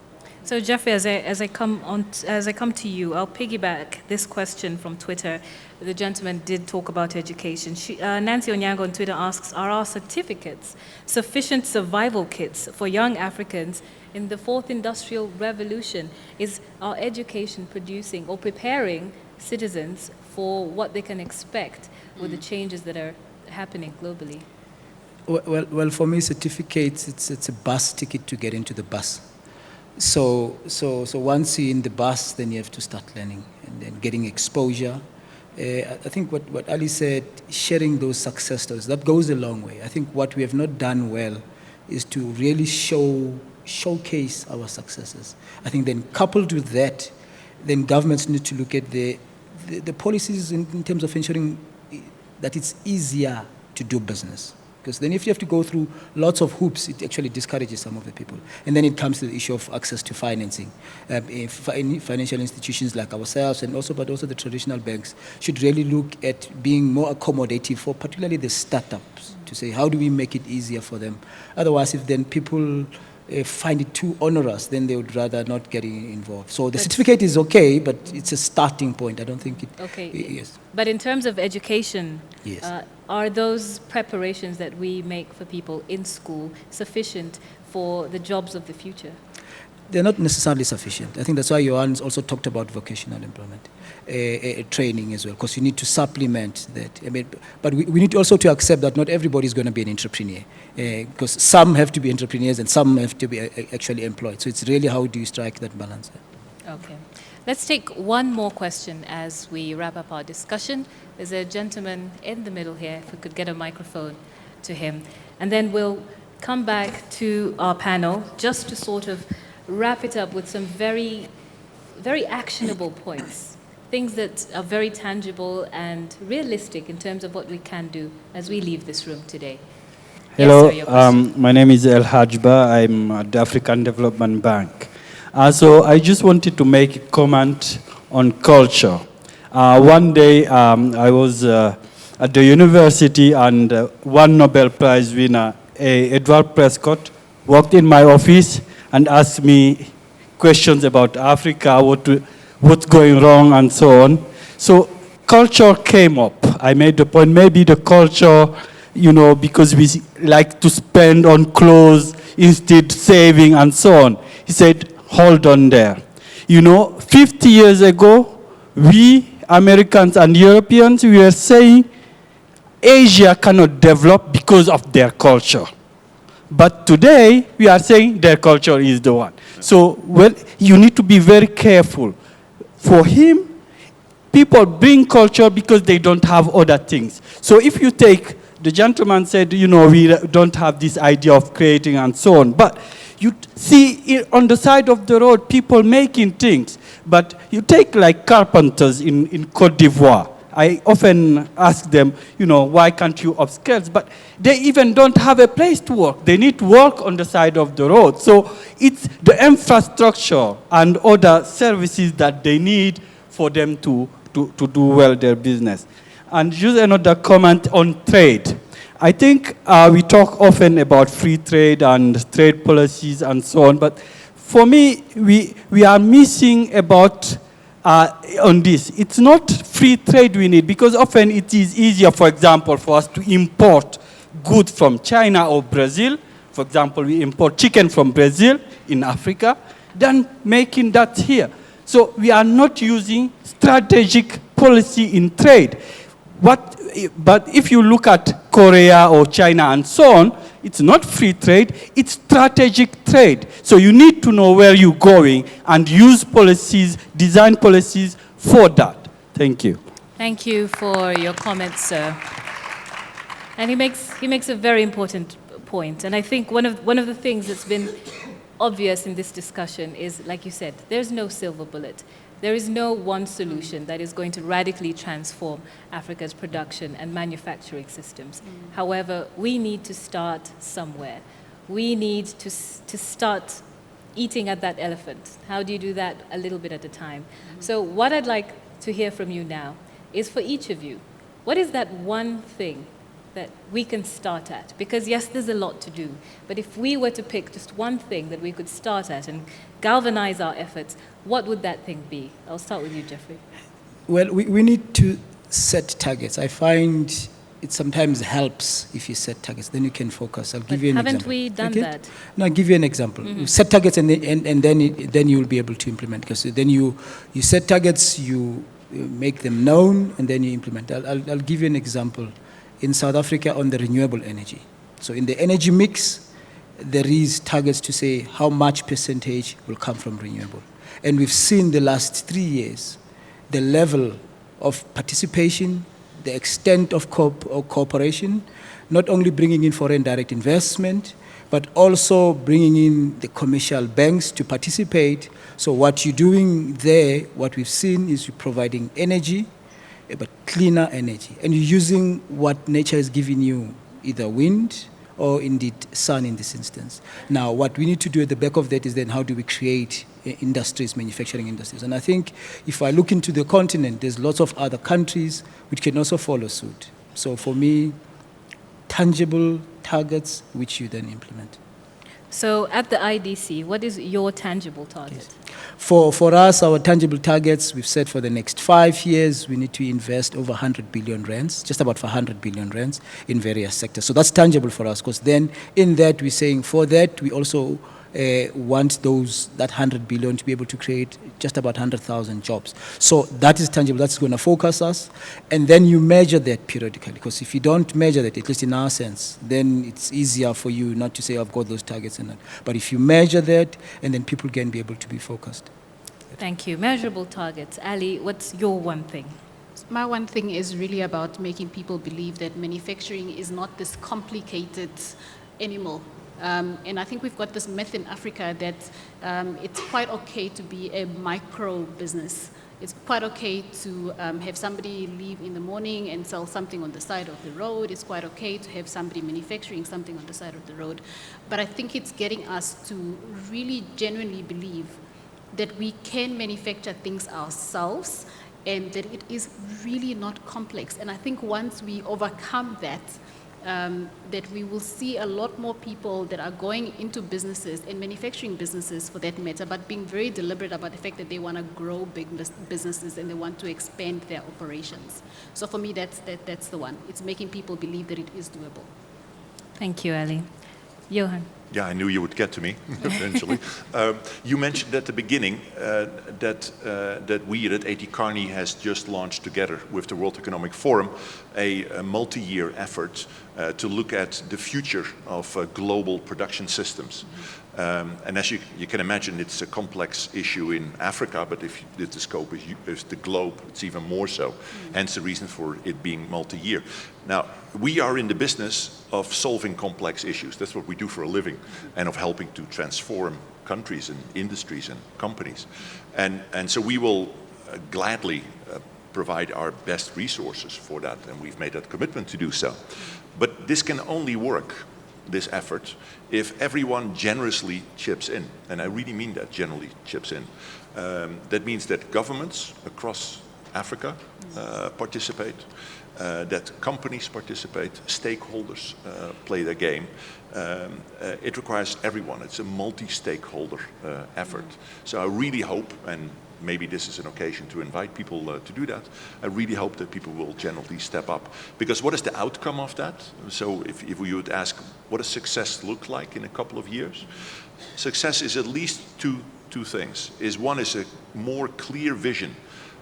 So Geoffrey, as I come to you, I'll piggyback this question from Twitter. The gentleman did talk about education. Nancy Onyango on Twitter asks, are our certificates sufficient survival kits for young Africans in the fourth industrial revolution? Is our education producing or preparing citizens for what they can expect with the changes that are happening globally? Well, for me, certificates, it's a bus ticket to get into the bus. So once you're in the bus, then you have to start learning and then getting exposure. I think what Ali said, sharing those success stories, that goes a long way. I think what we have not done well is to really showcase our successes. I think then coupled with that, then governments need to look at the policies in terms of ensuring that it's easier to do business. Because then if you have to go through lots of hoops, it actually discourages some of the people. And then it comes to the issue of access to financing. Financial institutions like ourselves but also the traditional banks should really look at being more accommodative for particularly the startups to say, how do we make it easier for them? Otherwise, if then people find it too onerous, then they would rather not get involved. So the certificate is okay, but it's a starting point. I don't think it... Okay. Yes. But in terms of education, yes. Are those preparations that we make for people in school sufficient for the jobs of the future? They're not necessarily sufficient. I think that's why Johan also talked about vocational employment training as well, because you need to supplement that. I mean, but we need also to accept that not everybody is going to be an entrepreneur, because some have to be entrepreneurs and some have to be actually employed. So it's really how do you strike that balance? Okay. Let's take one more question as we wrap up our discussion. There's a gentleman in the middle here, if we could get a microphone to him. And then we'll come back to our panel just to sort of wrap it up with some very, very actionable points, things that are very tangible and realistic in terms of what we can do as we leave this room today. Hello, Yes, sir, my name is El Hajba. I'm at the African Development Bank. So I just wanted to make a comment on culture. One day I was at the university and one Nobel Prize winner, Edward Prescott, walked in my office and asked me questions about Africa, what's going wrong and so on. So culture came up. I made the point, maybe the culture, you know, because we like to spend on clothes instead saving and so on. He said, hold on there. You know, 50 years ago, we Americans and Europeans, we were saying Asia cannot develop because of their culture. But today, we are saying their culture is the one. So, well, you need to be very careful. For him, people bring culture because they don't have other things. So if you take, the gentleman said, you know, we don't have this idea of creating and so on. But you see on the side of the road, people making things. But you take like carpenters in Cote d'Ivoire. I often ask them, you know, why can't you upscale? But they even don't have a place to work. They need to work on the side of the road. So it's the infrastructure and other services that they need for them to do well their business. And just another comment on trade. I think we talk often about free trade and trade policies and so on, but for me, we are missing about on this. It's not free trade we need, because often it is easier, for example, for us to import goods from China or Brazil. For example, we import chicken from Brazil in Africa, than making that here. So we are not using strategic policy in trade. But if you look at Korea or China and so on, it's not free trade, it's strategic trade. So you need to know where you're going and use policies, design policies for that. Thank you. Thank you for your comments, sir. And he makes a very important point. And I think one of the things that's been obvious in this discussion is, like you said, there's no silver bullet. There is no one solution that is going to radically transform Africa's production and manufacturing systems. However, we need to start somewhere. We need to start eating at that elephant. How do you do that? A little bit at a time. So what I'd like to hear from you now is, for each of you, what is that one thing that we can start at? Because yes, there's a lot to do, but if we were to pick just one thing that we could start at and galvanize our efforts, what would that thing be? I'll start with you, Geoffrey. Well, we need to set targets. I find it sometimes helps if you set targets, then you can focus. I'll give you an example. Haven't we done that? No, I'll give you an example. You set targets and then you'll be able to implement. Because then you set targets, you make them known, and then you implement. I'll give you an example. In South Africa on the renewable energy. So in the energy mix, there is targets to say how much percentage will come from renewable. And we've seen the last 3 years, the level of participation, the extent of cooperation, not only bringing in foreign direct investment, but also bringing in the commercial banks to participate. So what you're doing there, what we've seen is you're providing energy, but cleaner energy. And you're using what nature has given you, either wind or indeed sun in this instance. Now, what we need to do at the back of that is then how do we create industries, manufacturing industries. And I think if I look into the continent, there's lots of other countries which can also follow suit. So for me, tangible targets which you then implement. So at the IDC, what is your tangible target? For us, our tangible targets, we've set for the next 5 years, we need to invest over 100 billion rands, just about 100 billion rands in various sectors. So that's tangible for us, because then in that we're saying for that, we also want that 100 billion to be able to create just about 100,000 jobs. So that is tangible, that's going to focus us. And then you measure that periodically, because if you don't measure that, at least in our sense, then it's easier for you not to say, I've got those targets and that. But if you measure that, and then people can be able to be focused. Thank you. Measurable targets. Ali, what's your one thing? My one thing is really about making people believe that manufacturing is not this complicated animal. And I think we've got this myth in Africa that it's quite okay to be a micro business. It's quite okay to have somebody leave in the morning and sell something on the side of the road. It's quite okay to have somebody manufacturing something on the side of the road. But I think it's getting us to really genuinely believe that we can manufacture things ourselves and that it is really not complex. And I think once we overcome that, that we will see a lot more people that are going into businesses and manufacturing businesses for that matter, but being very deliberate about the fact that they want to grow big businesses and they want to expand their operations. So for me, that's the one. It's making people believe that it is doable. Thank you, Ali. Johan. Yeah, I knew you would get to me eventually. You mentioned at the beginning that we at Kearney has just launched together with the World Economic Forum a multi-year effort to look at the future of global production systems. And as you can imagine, it's a complex issue in Africa, but if the scope is the globe, it's even more so. Hence the reason for it being multi-year. Now, we are in the business of solving complex issues. That's what we do for a living, and of helping to transform countries and industries and companies. And so we will gladly provide our best resources for that, and we've made that commitment to do so. But this can only work, this effort, if everyone generously chips in. And I really mean that, generally chips in. That means that governments across Africa participate, that companies participate, stakeholders play their game. It requires everyone. It's a multi-stakeholder effort. So I really hope, and maybe this is an occasion to invite people to do that. I really hope that people will generally step up. Because what is the outcome of that? So if we would ask, what does success look like in a couple of years? Success is at least two things. One is a more clear vision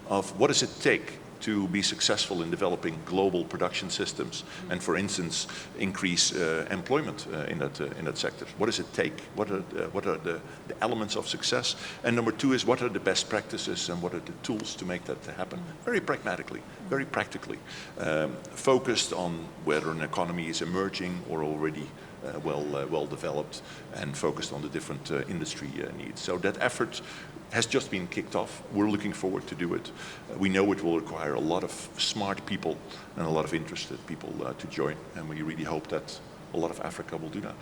of what does it take to be successful in developing global production systems and, for instance, increase employment in that sector? What does it take? What are the elements of success? And number two is, what are the best practices and what are the tools to make that happen? Very pragmatically, very practically, focused on whether an economy is emerging or already well developed, and focused on the different industry needs. So that effort has just been kicked off. We're looking forward to do it. We know it will require a lot of smart people and a lot of interested people to join, and we really hope that a lot of Africa will do that.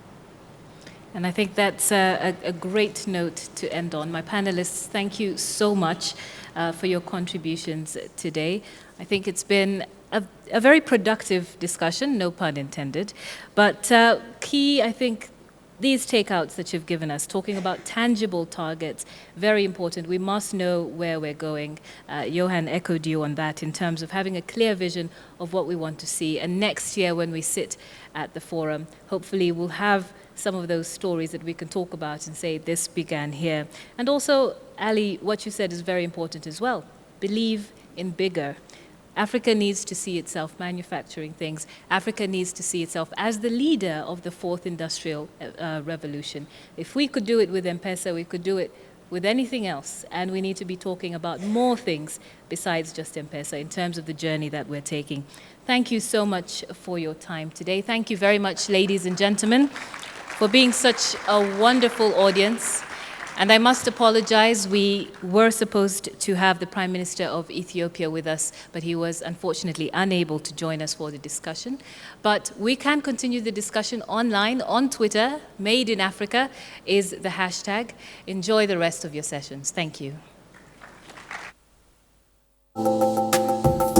And I think that's a great note to end on. My panelists, thank you so much for your contributions today. I think it's been a very productive discussion, no pun intended, but key, I think, these takeouts that you've given us, talking about tangible targets, very important. We must know where we're going. Johan echoed you on that in terms of having a clear vision of what we want to see. And next year when we sit at the forum, hopefully we'll have some of those stories that we can talk about and say this began here. And also, Ali, what you said is very important as well. Believe in bigger. Africa needs to see itself manufacturing things. Africa needs to see itself as the leader of the fourth industrial revolution. If we could do it with M-Pesa, we could do it with anything else. And we need to be talking about more things besides just M-Pesa in terms of the journey that we're taking. Thank you so much for your time today. Thank you very much, ladies and gentlemen, for being such a wonderful audience. And I must apologize, we were supposed to have the Prime Minister of Ethiopia with us, but he was unfortunately unable to join us for the discussion. But we can continue the discussion online, on Twitter. Made in Africa is the hashtag. Enjoy the rest of your sessions. Thank you.